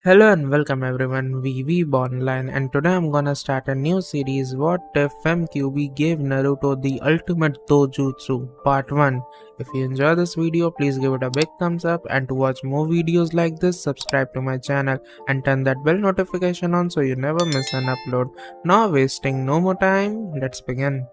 Hello and welcome everyone, VV Online, and today I'm gonna start a new series. What if MQB gave Naruto the ultimate dojutsu? Part 1. If you enjoy this video, please give it a big thumbs up, and to watch more videos like this, subscribe to my channel and turn that bell notification on so you never miss an upload. Now wasting no more time, let's begin.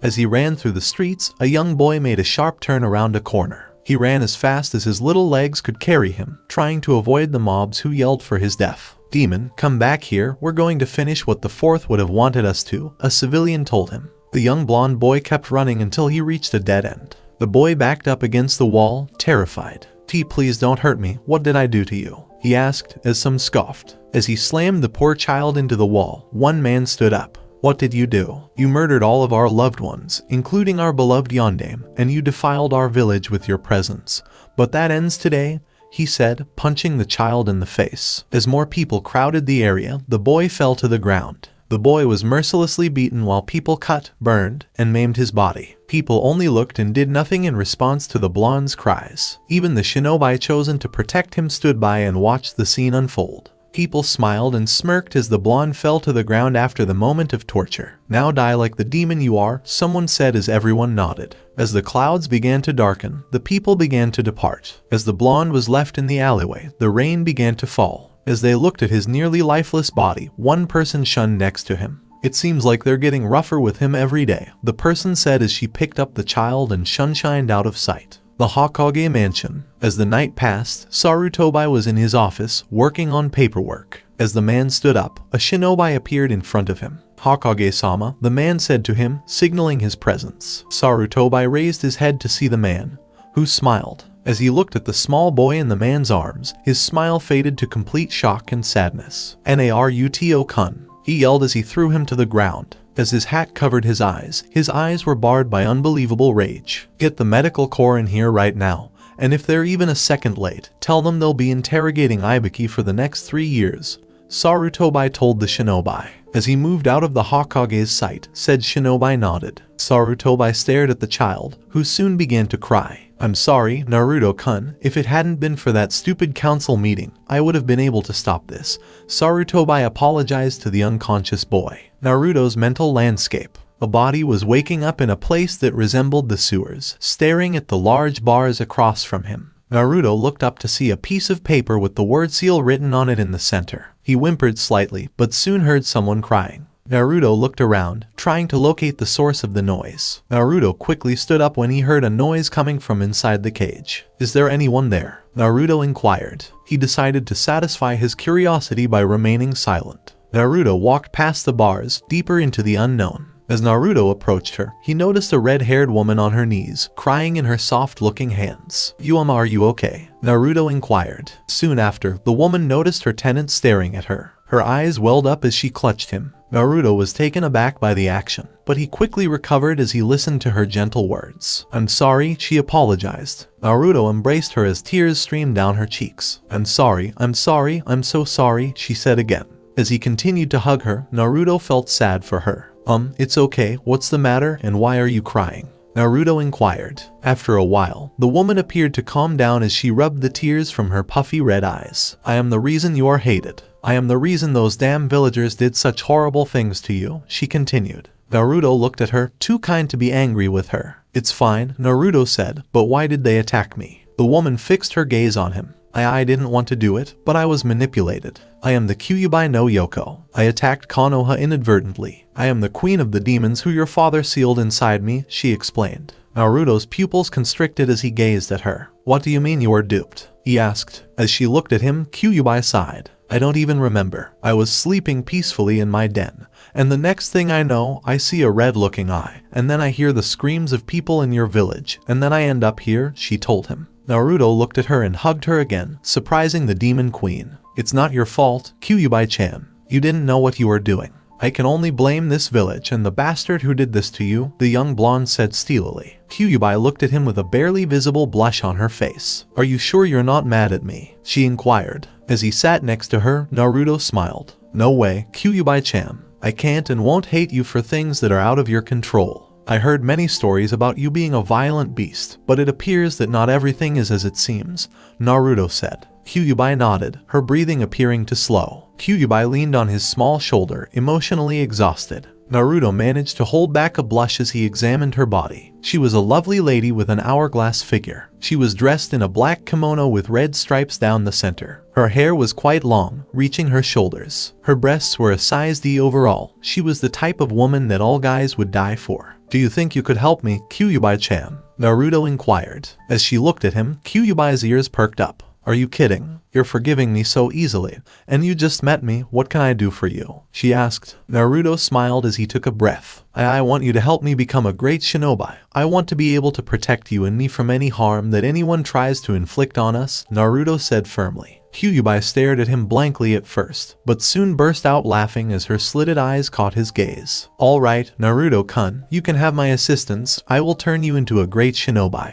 As he ran through the streets, a young boy made a sharp turn around a corner. He ran as fast as his little legs could carry him, trying to avoid the mobs who yelled for his death. "Demon, come back here, we're going to finish what the fourth would have wanted us to," a civilian told him. The young blonde boy kept running until he reached a dead end. The boy backed up against the wall, terrified. Please don't hurt me, what did I do to you?" he asked, as some scoffed. As he slammed the poor child into the wall, one man stood up. "What did you do? You murdered all of our loved ones, including our beloved Yondaime, and you defiled our village with your presence. But that ends today," he said, punching the child in the face. As more people crowded the area, the boy fell to the ground. The boy was mercilessly beaten while people cut, burned, and maimed his body. People only looked and did nothing in response to the blonde's cries. Even the shinobi chosen to protect him stood by and watched the scene unfold. People smiled and smirked as the blonde fell to the ground after the moment of torture. "Now die like the demon you are," someone said as everyone nodded. As the clouds began to darken, the people began to depart. As the blonde was left in the alleyway, the rain began to fall. As they looked at his nearly lifeless body, one person shunned next to him. "It seems like they're getting rougher with him every day," the person said as she picked up the child and shunshined out of sight. The Hokage mansion. As the night passed, Sarutobi was in his office, working on paperwork. As the man stood up, a shinobi appeared in front of him. "Hokage-sama," the man said to him, signaling his presence. Sarutobi raised his head to see the man, who smiled. As he looked at the small boy in the man's arms, his smile faded to complete shock and sadness. "Naruto-kun," he yelled as he threw him to the ground. As his hat covered his eyes were barred by unbelievable rage. "Get the medical corps in here right now, and if they're even a second late, tell them they'll be interrogating Ibiki for the next 3 years," Sarutobi told the shinobi. As he moved out of the Hokage's sight, said shinobi nodded. Sarutobi stared at the child, who soon began to cry. "I'm sorry, Naruto-kun, if it hadn't been for that stupid council meeting, I would have been able to stop this," Sarutobi apologized to the unconscious boy. Naruto's mental landscape. A body was waking up in a place that resembled the sewers, staring at the large bars across from him. Naruto looked up to see a piece of paper with the word seal written on it in the center. He whimpered slightly, but soon heard someone crying. Naruto looked around, trying to locate the source of the noise. Naruto quickly stood up when he heard a noise coming from inside the cage. "Is there anyone there?" Naruto inquired. He decided to satisfy his curiosity by remaining silent. Naruto walked past the bars, deeper into the unknown. As Naruto approached her, he noticed a red-haired woman on her knees, crying in her soft-looking hands. "Are you okay?" Naruto inquired. Soon after, the woman noticed her tenant staring at her. Her eyes welled up as she clutched him. Naruto was taken aback by the action, but he quickly recovered as he listened to her gentle words. "I'm sorry," she apologized. Naruto embraced her as tears streamed down her cheeks. I'm sorry, I'm so sorry," she said again. As he continued to hug her, Naruto felt sad for her. It's okay, what's the matter and why are you crying?" Naruto inquired. After a while, the woman appeared to calm down as she rubbed the tears from her puffy red eyes. "I am the reason you are hated. I am the reason those damn villagers did such horrible things to you," she continued. Naruto looked at her, too kind to be angry with her. "It's fine," Naruto said, "but why did they attack me?" The woman fixed her gaze on him. I didn't want to do it, but I was manipulated. I am the Kyuubi no Yoko. I attacked Konoha inadvertently. I am the queen of the demons who your father sealed inside me," she explained. Naruto's pupils constricted as he gazed at her. "What do you mean you were duped?" he asked. As she looked at him, Kyuubi sighed. "I don't even remember. I was sleeping peacefully in my den, and the next thing I know, I see a red-looking eye, and then I hear the screams of people in your village, and then I end up here," she told him. Naruto looked at her and hugged her again, surprising the demon queen. "It's not your fault, Kyuubi-chan. You didn't know what you were doing. I can only blame this village and the bastard who did this to you," the young blonde said steelily. Kyuubi looked at him with a barely visible blush on her face. "Are you sure you're not mad at me?" she inquired. As he sat next to her, Naruto smiled. "No way, Kyuubi-chan. I can't and won't hate you for things that are out of your control. I heard many stories about you being a violent beast, but it appears that not everything is as it seems," Naruto said. Kyuubi nodded, her breathing appearing to slow. Kyuubi leaned on his small shoulder, emotionally exhausted. Naruto managed to hold back a blush as he examined her body. She was a lovely lady with an hourglass figure. She was dressed in a black kimono with red stripes down the center. Her hair was quite long, reaching her shoulders. Her breasts were a size D overall. She was the type of woman that all guys would die for. "Do you think you could help me, Kyuubi-chan?" Naruto inquired. As she looked at him, Kyuubi's ears perked up. "Are you kidding? You're forgiving me so easily. And you just met me, what can I do for you?" she asked. Naruto smiled as he took a breath. I want you to help me become a great shinobi. I want to be able to protect you and me from any harm that anyone tries to inflict on us," Naruto said firmly. Kyuubi stared at him blankly at first, but soon burst out laughing as her slitted eyes caught his gaze. "All right, Naruto-kun, you can have my assistance. I will turn you into a great shinobi.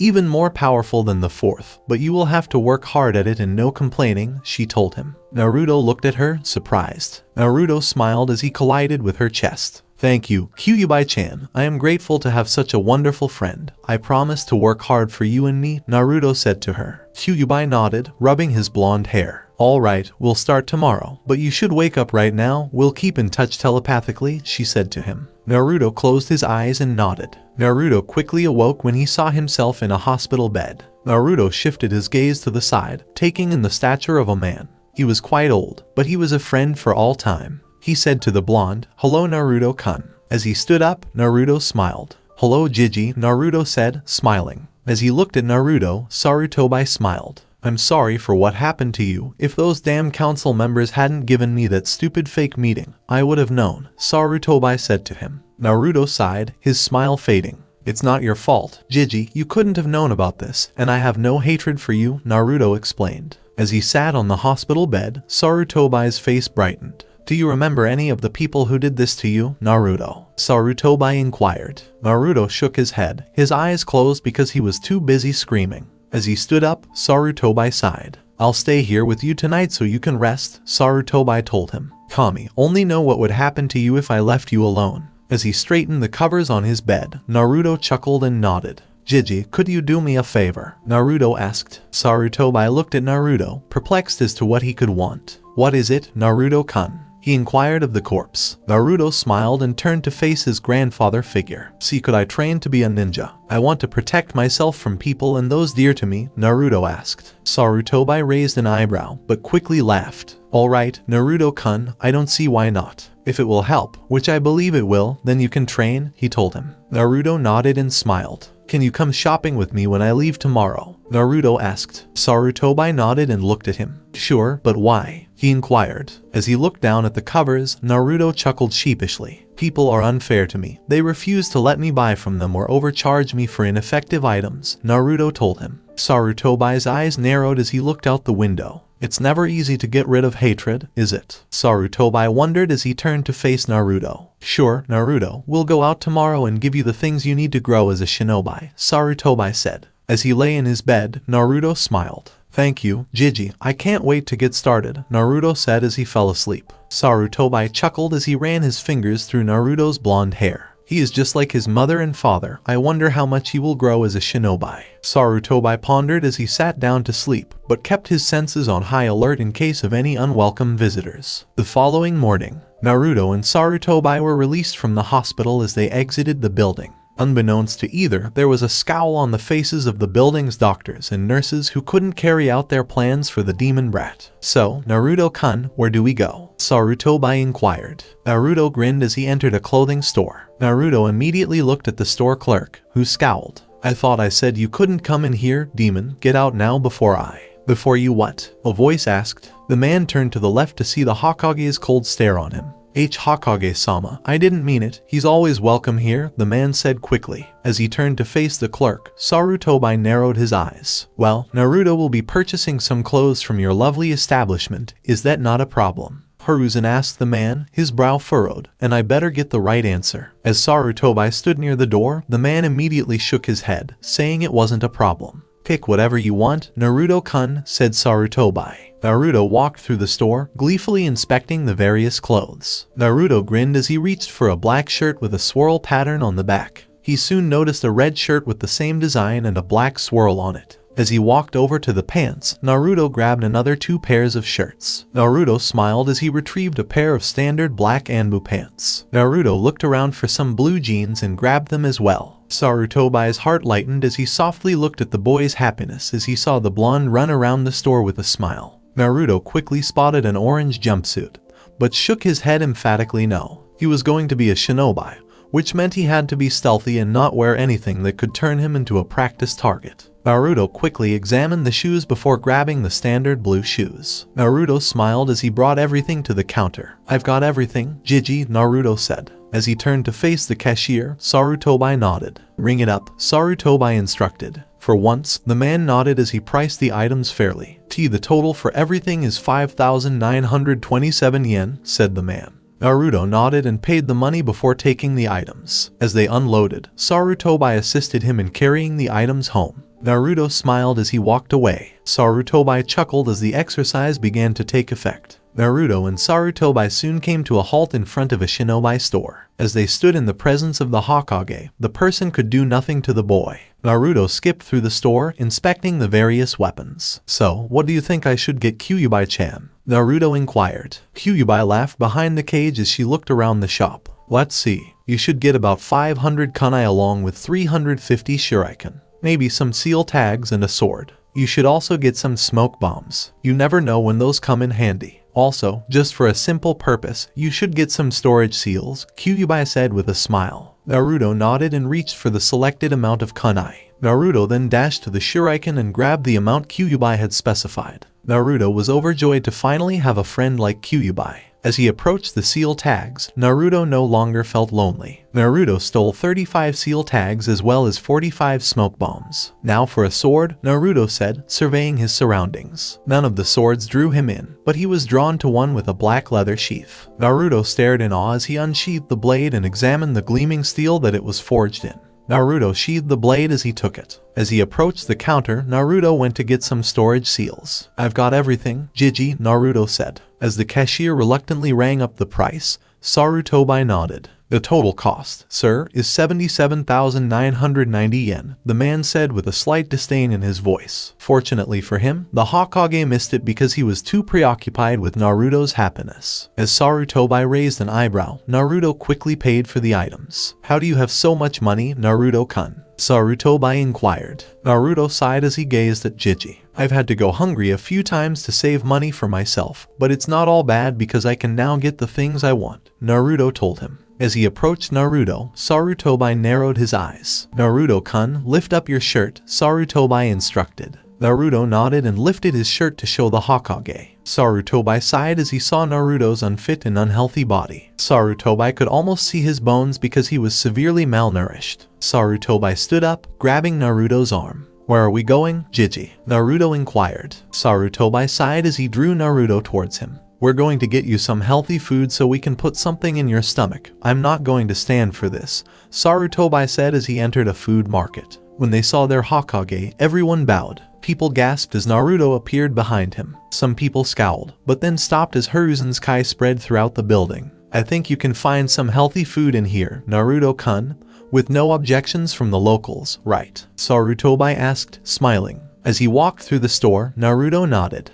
Even more powerful than the fourth, but you will have to work hard at it and no complaining," she told him. Naruto looked at her, surprised. Naruto smiled as he collided with her chest. "Thank you, Kyuubi-chan. I am grateful to have such a wonderful friend. I promise to work hard for you and me," Naruto said to her. Kyuubi nodded, rubbing his blonde hair. "All right, we'll start tomorrow, but you should wake up right now. We'll keep in touch telepathically," she said to him. Naruto closed his eyes and nodded. Naruto quickly awoke when he saw himself in a hospital bed. Naruto shifted his gaze to the side, taking in the stature of a man. He was quite old, but he was a friend for all time. He said to the blonde, "Hello Naruto-kun." As he stood up, Naruto smiled. "Hello Jiji," Naruto said, smiling. As he looked at Naruto, Sarutobi smiled. "I'm sorry for what happened to you. If those damn council members hadn't given me that stupid fake meeting, I would have known," Sarutobi said to him. Naruto sighed, his smile fading. "It's not your fault, Jiji. You couldn't have known about this, and I have no hatred for you," Naruto explained. As he sat on the hospital bed, Sarutobi's face brightened. "Do you remember any of the people who did this to you, Naruto?" Sarutobi inquired. Naruto shook his head, his eyes closed because he was too busy screaming. As he stood up, Sarutobi sighed. "I'll stay here with you tonight so you can rest," Sarutobi told him. "Kami, only know what would happen to you if I left you alone." As he straightened the covers on his bed, Naruto chuckled and nodded. "Jiji, could you do me a favor?" Naruto asked. Sarutobi looked at Naruto, perplexed as to what he could want. "What is it, Naruto-kun?" he inquired of the corpse. Naruto smiled and turned to face his grandfather figure. "See, could I train to be a ninja? I want to protect myself from people and those dear to me," Naruto asked. Sarutobi raised an eyebrow, but quickly laughed. "All right, Naruto-kun, I don't see why not. If it will help, which I believe it will, then you can train," he told him. Naruto nodded and smiled. "Can you come shopping with me when I leave tomorrow?" Naruto asked. Sarutobi nodded and looked at him. "Sure, but why?" he inquired. As he looked down at the covers, Naruto chuckled sheepishly. "People are unfair to me. They refuse to let me buy from them or overcharge me for ineffective items," Naruto told him. Sarutobi's eyes narrowed as he looked out the window. "It's never easy to get rid of hatred, is it?" Sarutobi wondered as he turned to face Naruto. "Sure, Naruto, we'll go out tomorrow and give you the things you need to grow as a shinobi," Sarutobi said. As he lay in his bed, Naruto smiled. "Thank you, Jiji. I can't wait to get started," Naruto said as he fell asleep. Sarutobi chuckled as he ran his fingers through Naruto's blonde hair. "He is just like his mother and father. I wonder how much he will grow as a shinobi." Sarutobi pondered as he sat down to sleep, but kept his senses on high alert in case of any unwelcome visitors. The following morning, Naruto and Sarutobi were released from the hospital as they exited the building. Unbeknownst to either, there was a scowl on the faces of the building's doctors and nurses who couldn't carry out their plans for the demon brat. "So, Naruto-kun, where do we go?" Sarutobi inquired. Naruto grinned as he entered a clothing store. Naruto immediately looked at the store clerk, who scowled. "I thought I said you couldn't come in here, demon. Get out now before I..." "Before you what?" a voice asked. The man turned to the left to see the Hokage's cold stare on him. "Hokage-sama, I didn't mean it. He's always welcome here," the man said quickly. As he turned to face the clerk, Sarutobi narrowed his eyes. "Well, Naruto will be purchasing some clothes from your lovely establishment. Is that not a problem?" Hiruzen asked the man, his brow furrowed. "And I better get the right answer." As Sarutobi stood near the door, the man immediately shook his head, saying it wasn't a problem. "Pick whatever you want, Naruto-kun," said Sarutobi. Naruto walked through the store, gleefully inspecting the various clothes. Naruto grinned as he reached for a black shirt with a swirl pattern on the back. He soon noticed a red shirt with the same design and a black swirl on it. As he walked over to the pants, Naruto grabbed another 2 pairs of shirts. Naruto smiled as he retrieved a pair of standard black Anbu pants. Naruto looked around for some blue jeans and grabbed them as well. Sarutobai's heart lightened as he softly looked at the boy's happiness as he saw the blonde run around the store with a smile. Naruto quickly spotted an orange jumpsuit, but shook his head emphatically no. He was going to be a shinobi, which meant he had to be stealthy and not wear anything that could turn him into a practice target. Naruto quickly examined the shoes before grabbing the standard blue shoes. Naruto smiled as he brought everything to the counter. "I've got everything, Jiji," Naruto said. As he turned to face the cashier, Sarutobai nodded. "Ring it up," Sarutobai instructed. For once, the man nodded as he priced the items fairly. "The total for everything is 5,927 yen, said the man. Naruto nodded and paid the money before taking the items. As they unloaded, Sarutobai assisted him in carrying the items home. Naruto smiled as he walked away. Sarutobai chuckled as the exercise began to take effect. Naruto and Sarutobai soon came to a halt in front of a shinobi store. As they stood in the presence of the Hokage, the person could do nothing to the boy. Naruto skipped through the store, inspecting the various weapons. "So, what do you think I should get, Kyuubi-chan?" Naruto inquired. Kyuubi laughed behind the cage as she looked around the shop. "Let's see. You should get about 500 kunai along with 350 shuriken. Maybe some seal tags and a sword. You should also get some smoke bombs. You never know when those come in handy. Also, just for a simple purpose, you should get some storage seals," Kyuubi said with a smile. Naruto nodded and reached for the selected amount of kunai. Naruto then dashed to the shuriken and grabbed the amount Kyuubi had specified. Naruto was overjoyed to finally have a friend like Kyuubi. As he approached the seal tags, Naruto no longer felt lonely. Naruto stole 35 seal tags as well as 45 smoke bombs. "Now for a sword," Naruto said, surveying his surroundings. None of the swords drew him in, but he was drawn to one with a black leather sheath. Naruto stared in awe as he unsheathed the blade and examined the gleaming steel that it was forged in. Naruto sheathed the blade as he took it. As he approached the counter, Naruto went to get some storage seals. "I've got everything, Jiji," Naruto said. As the cashier reluctantly rang up the price, Sarutobai nodded. "The total cost, sir, is 77,990 yen, the man said with a slight disdain in his voice. Fortunately for him, the Hokage missed it because he was too preoccupied with Naruto's happiness. As Sarutobai raised an eyebrow, Naruto quickly paid for the items. "How do you have so much money, Naruto-kun?" Sarutobai inquired. Naruto sighed as he gazed at Jiji. "I've had to go hungry a few times to save money for myself, but it's not all bad because I can now get the things I want," Naruto told him. As he approached Naruto, Sarutobai narrowed his eyes. "Naruto-kun, lift up your shirt," Sarutobai instructed. Naruto nodded and lifted his shirt to show the Hokage. Sarutobai sighed as he saw Naruto's unfit and unhealthy body. Sarutobai could almost see his bones because he was severely malnourished. Sarutobai stood up, grabbing Naruto's arm. "Where are we going, Jiji?" Naruto inquired. Sarutobai sighed as he drew Naruto towards him. "We're going to get you some healthy food so we can put something in your stomach. I'm not going to stand for this," Sarutobai said as he entered a food market. When they saw their Hokage, everyone bowed. People gasped as Naruto appeared behind him. Some people scowled, but then stopped as Hiruzen's Kai spread throughout the building. "I think you can find some healthy food in here, Naruto-kun, with no objections from the locals, right?" Sarutobai asked, smiling. As he walked through the store, Naruto nodded.